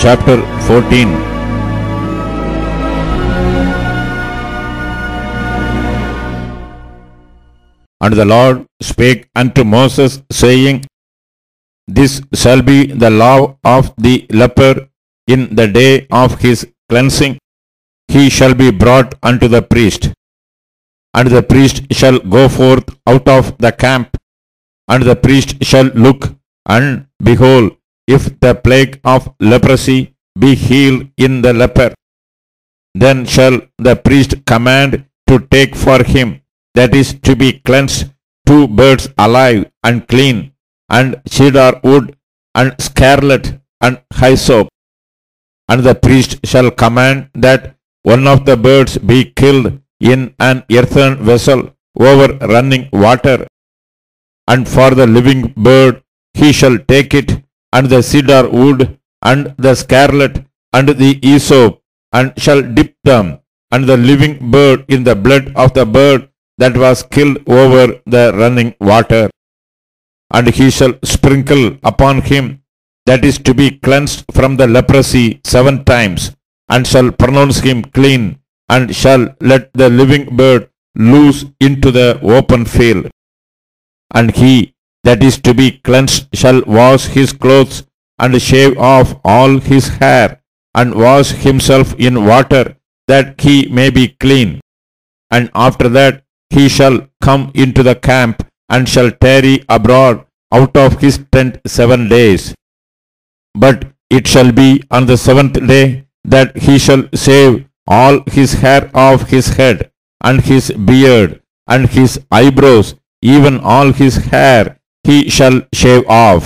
chapter 14. And the Lord spake unto Moses, saying, This shall be the law of the leper in the day of his cleansing. He shall be brought unto the priest, and the priest shall go forth out of the camp, and the priest shall look, and behold, if the plague of leprosy be healed in the leper, then shall the priest command to take for him, that is to be cleansed, 2 birds alive and clean, and cedar wood, and scarlet, and hyssop. And the priest shall command that one of the birds be killed in an earthen vessel over running water. And for the living bird he shall take it, and the cedar wood, and the scarlet, and the hyssop, and shall dip them, and the living bird in the blood of the bird that was killed over the running water. And he shall sprinkle upon him that is to be cleansed from the leprosy 7 times, and shall pronounce him clean, and shall let the living bird loose into the open field. And he that is to be cleansed shall wash his clothes, and shave off all his hair, and wash himself in water, that he may be clean. And after that he shall come into the camp, and shall tarry abroad out of his tent 7 days. But it shall be on the 7th day that he shall shave all his hair off his head, and his beard, and his eyebrows, even all his hair he shall shave off.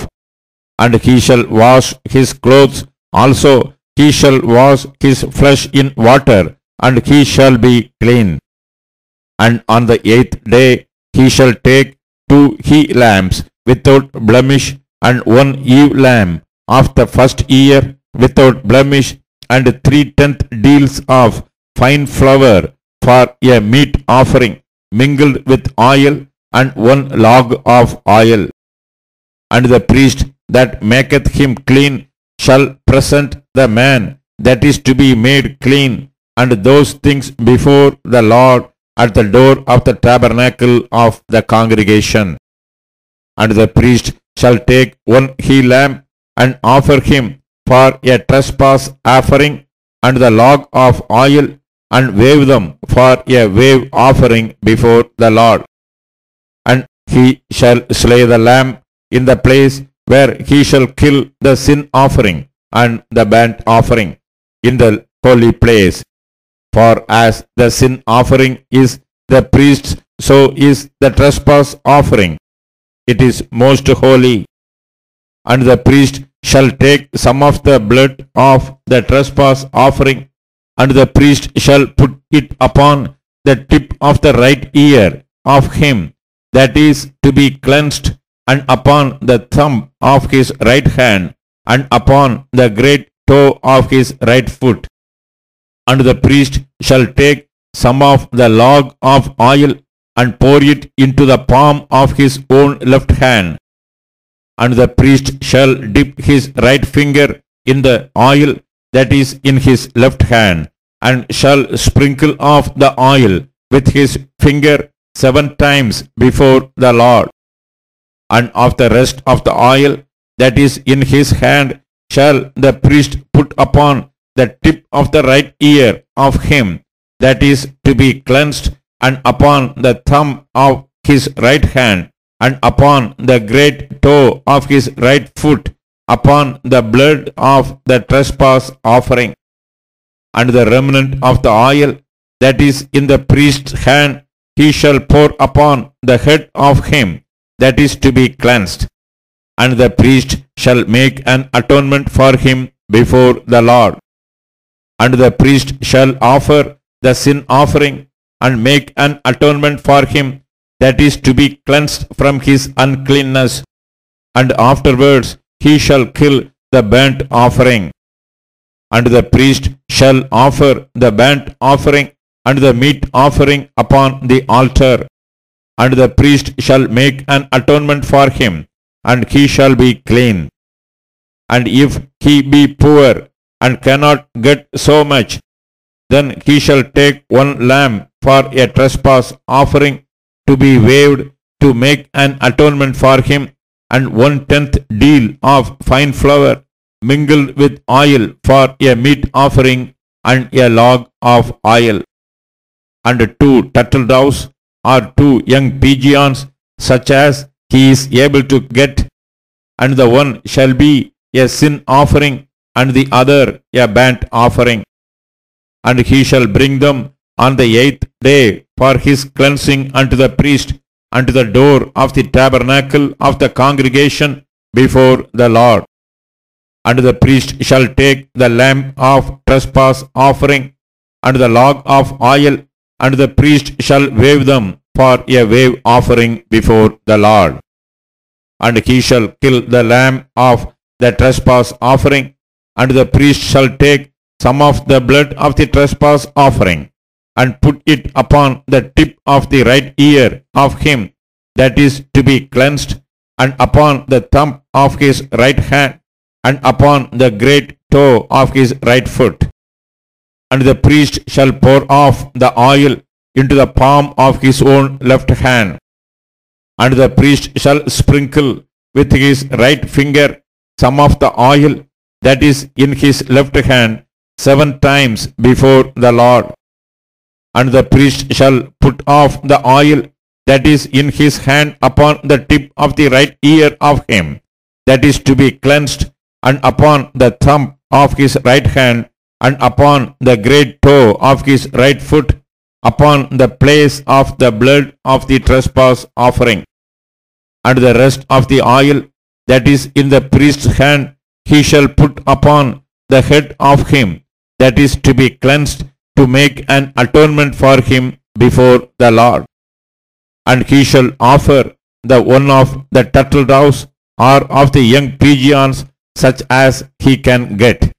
And he shall wash his clothes also, he shall wash his flesh in water, and he shall be clean. And on the 8th day he shall take 2 he-lambs without blemish, and 1 ewe lamb of the first year without blemish, and 3/10 deals of fine flour for a meat offering, mingled with oil, and 1 log of oil. And the priest that maketh him clean shall present the man that is to be made clean, and those things before the Lord at the door of the tabernacle of the congregation. And the priest shall take 1 he-lamb, and offer him for a trespass offering, and the log of oil, and wave them for a wave offering before the Lord. And he shall slay the lamb in the place where he shall kill the sin offering and the burnt offering in the holy place. For as the sin offering is the priest's, so is the trespass offering. It is most holy. And the priest shall take some of the blood of the trespass offering, and the priest shall put it upon the tip of the right ear of him that is to be cleansed, and upon the thumb of his right hand, and upon the great toe of his right foot. And the priest shall take some of the log of oil, and pour it into the palm of his own left hand. And the priest shall dip his right finger in the oil that is in his left hand, and shall sprinkle off the oil with his finger 7 times before the Lord. And of the rest of the oil that is in his hand shall the priest put upon the tip of the right ear of him that is to be cleansed, and upon the thumb of his right hand, and upon the great toe of his right foot, upon the blood of the trespass offering. And the remnant of the oil that is in the priest's hand he shall pour upon the head of him that is to be cleansed. And the priest shall make an atonement for him before the Lord. And the priest shall offer the sin offering, and make an atonement for him that is to be cleansed from his uncleanness. And afterwards he shall kill the burnt offering. And the priest shall offer the burnt offering and the meat offering upon the altar. And the priest shall make an atonement for him, and he shall be clean. And if he be poor, and cannot get so much, then he shall take one lamb for a trespass offering to be waved to make an atonement for him, and 1/10 deal of fine flour mingled with oil for a meat offering, and a log of oil, and 2 turtle doves or 2 young pigeons, such as he is able to get, and the one shall be a sin offering, and the other a burnt offering. And he shall bring them on the 8th day for his cleansing unto the priest, unto the door of the tabernacle of the congregation before the Lord. And the priest shall take the lamb of trespass offering, and the log of oil, and the priest shall wave them for a wave offering before the Lord. And he shall kill the lamb of the trespass offering, and the priest shall take some of the blood of the trespass offering, and put it upon the tip of the right ear of him that is to be cleansed, and upon the thumb of his right hand, and upon the great toe of his right foot. And the priest shall pour off the oil into the palm of his own left hand. And the priest shall sprinkle with his right finger some of the oil that is in his left hand 7 times before the Lord. And the priest shall put off the oil that is in his hand upon the tip of the right ear of him that is to be cleansed, and upon the thumb of his right hand, and upon the great toe of his right foot, upon the place of the blood of the trespass offering. And the rest of the oil that is in the priest's hand he shall put upon the head of him that is to be cleansed, to make an atonement for him before the Lord. And he shall offer the one of the turtle doves or of the young pigeons, such as he can get,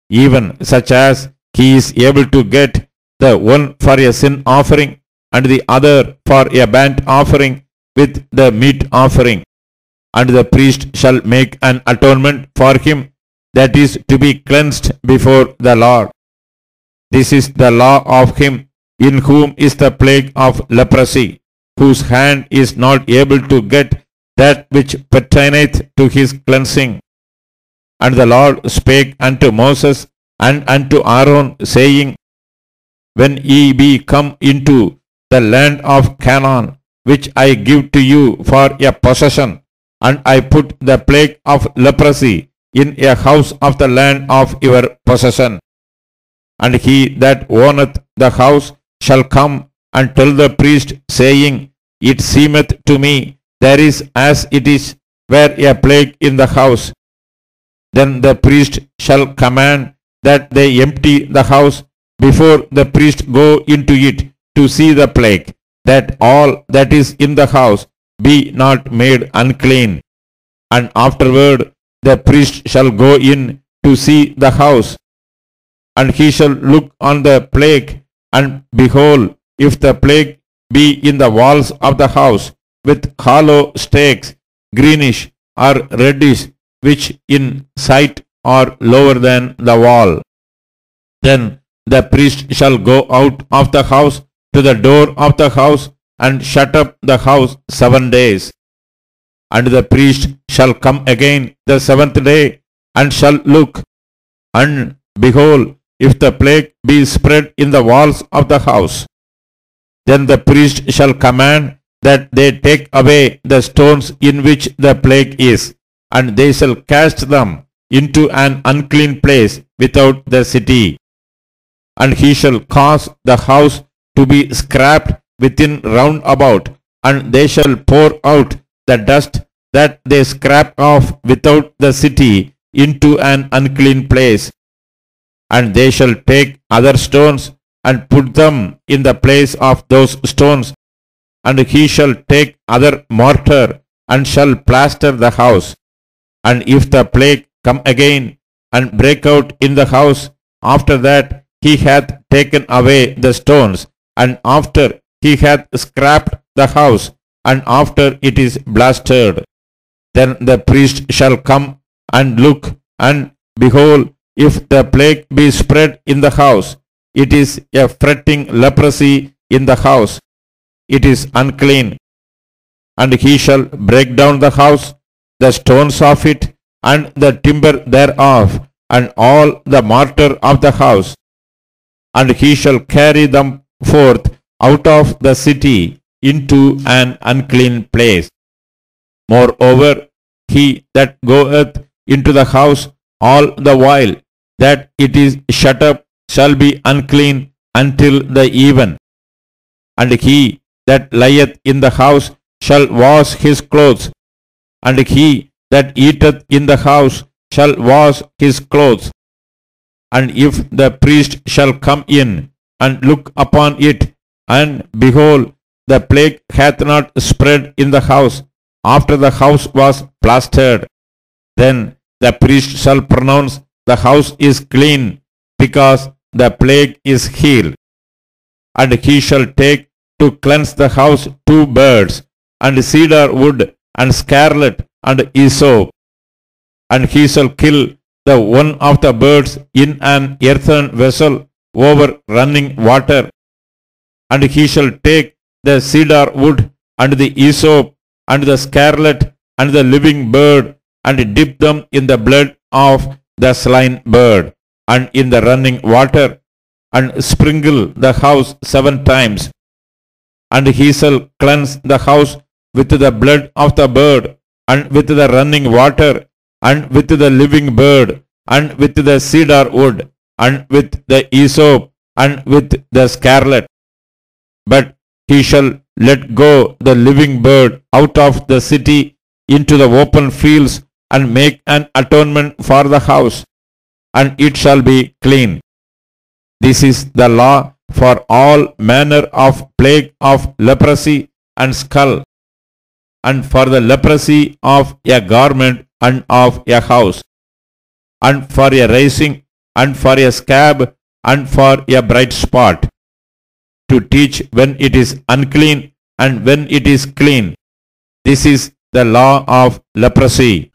even such as he is able to get, the one for a sin offering, and the other for a burnt offering with the meat offering. And the priest shall make an atonement for him that is to be cleansed before the Lord. This is the law of him in whom is the plague of leprosy, whose hand is not able to get that which pertaineth to his cleansing. And the Lord spake unto Moses and unto Aaron, saying, When ye be come into the land of Canaan, which I give to you for a possession, and I put the plague of leprosy in a house of the land of your possession, and he that owneth the house shall come and tell the priest, saying, It seemeth to me there is as it is were a plague in the house. Then the priest shall command that they empty the house before the priest go into it to see the plague, that all that is in the house be not made unclean. And afterward the priest shall go in to see the house, and he shall look on the plague, and behold, if the plague be in the walls of the house, with hollow stakes, greenish or reddish, which in sight are lower than the wall, then the priest shall go out of the house to the door of the house, and shut up the house 7 days. And the priest shall come again the 7th day, and shall look, and behold, if the plague be spread in the walls of the house, then the priest shall command that they take away the stones in which the plague is, and they shall cast them into an unclean place without the city. And he shall cause the house to be scraped within round about, and they shall pour out the dust that they scrap off without the city into an unclean place. And they shall take other stones and put them in the place of those stones, and he shall take other mortar and shall plaster the house. And if the plague come again and break out in the house, after that he hath taken away the stones, and after he hath scrapped the house, and after it is blasted, then the priest shall come and look, and behold, if the plague be spread in the house, it is a fretting leprosy in the house, it is unclean. And he shall break down the house, the stones of it, and the timber thereof, and all the mortar of the house, and he shall carry them forth out of the city into an unclean place. Moreover, he that goeth into the house all the while that it is shut up shall be unclean until the even. And he that lieth in the house shall wash his clothes, and he that eateth in the house shall wash his clothes. And if the priest shall come in and look upon it, and behold, the plague hath not spread in the house after the house was plastered, then the priest shall pronounce the house is clean, because the plague is healed. And he shall take to cleanse the house 2 birds, and cedar wood, and scarlet, and hyssop. And he shall kill the one of the birds in an earthen vessel over running water. And he shall take the cedar wood, and the hyssop, and the scarlet, and the living bird, and dip them in the blood of the slain bird, and in the running water, and sprinkle the house 7 times. And he shall cleanse the house with the blood of the bird, and with the running water, and with the living bird, and with the cedar wood, and with the hyssop, and with the scarlet. But he shall let go the living bird out of the city into the open fields, and make an atonement for the house, and it shall be clean. This is the law for all manner of plague of leprosy and skull, and for the leprosy of a garment and of a house, and for a rising, and for a scab, and for a bright spot, to teach when it is unclean and when it is clean. This is the law of leprosy.